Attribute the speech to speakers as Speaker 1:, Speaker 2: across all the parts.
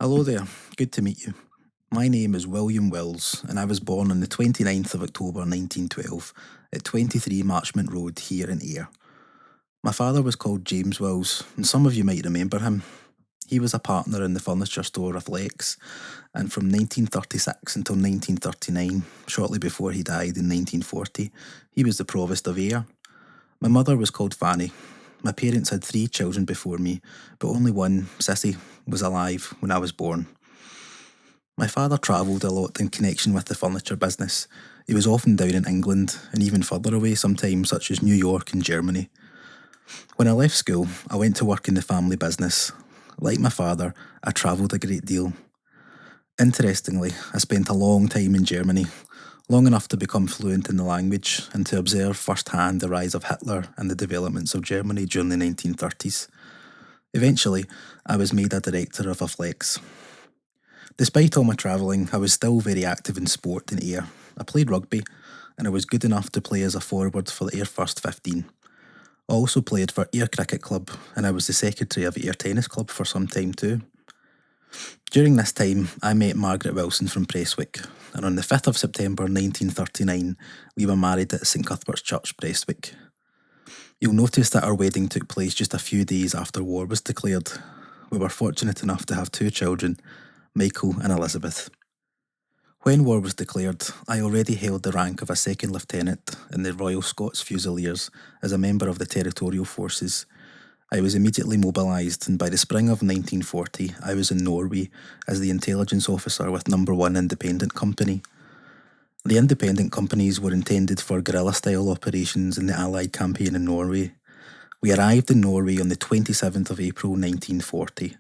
Speaker 1: Hello there, good to meet you. My name is William Wills, and I was born on the 29th of October 1912 at 23 Marchmont Road here in Ayr. My father was called James Wills, and some of you might remember him. He was a partner in the furniture store of Lex, and from 1936 until 1939, shortly before he died in 1940, he was the Provost of Ayr. My mother was called Fanny. My parents had 3 children before me, but only one, Sissy, was alive when I was born. My father travelled a lot in connection with the furniture business. He was often down in England and even further away sometimes, such as New York and Germany. When I left school, I went to work in the family business. Like my father, I travelled a great deal. Interestingly, I spent a long time in Germany, long enough to become fluent in the language and to observe firsthand the rise of Hitler and the developments of Germany during the 1930s. Eventually, I was made a director of a flex. Despite all my travelling, I was still very active in sport in Ayr. I played rugby, and I was good enough to play as a forward for the Ayr First 15. I also played for Ayr Cricket Club, and I was the secretary of Ayr Tennis Club for some time too. During this time, I met Margaret Wilson from Prestwick, and on the 5th of September 1939, we were married at St Cuthbert's Church, Prestwick. You'll notice that our wedding took place just a few days after war was declared. We were fortunate enough to have 2 children, Michael and Elizabeth. When war was declared, I already held the rank of a second lieutenant in the Royal Scots Fusiliers as a member of the territorial forces. I was immediately mobilised, and by the spring of 1940 I was in Norway as the intelligence officer with No. 1 Independent Company. The independent companies were intended for guerrilla-style operations in the Allied campaign in Norway. We arrived in Norway on the 27th of April 1940.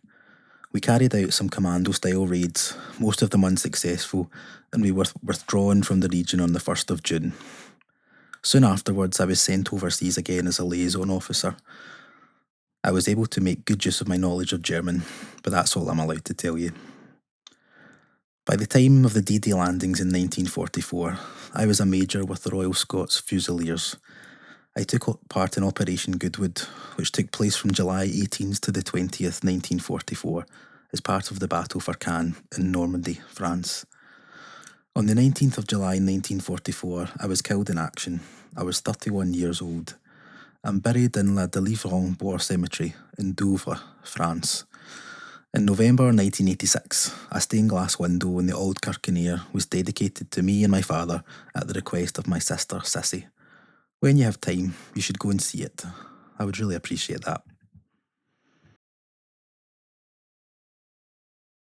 Speaker 1: We carried out some commando-style raids, most of them unsuccessful, and we were withdrawn from the region on the 1st of June. Soon afterwards, I was sent overseas again as a liaison officer. I was able to make good use of my knowledge of German, but that's all I'm allowed to tell you. By the time of the D-Day landings in 1944, I was a major with the Royal Scots Fusiliers. I took part in Operation Goodwood, which took place from July 18th to the 20th, 1944, as part of the Battle for Caen in Normandy, France. On the 19th of July 1944, I was killed in action. I was 31 years old. I'm buried in La Délivrance War Cemetery in Douvres, France. In November 1986, a stained glass window in the old kirk in Ayr was dedicated to me and my father at the request of my sister, Sissy. When you have time, you should go and see it. I would really appreciate that.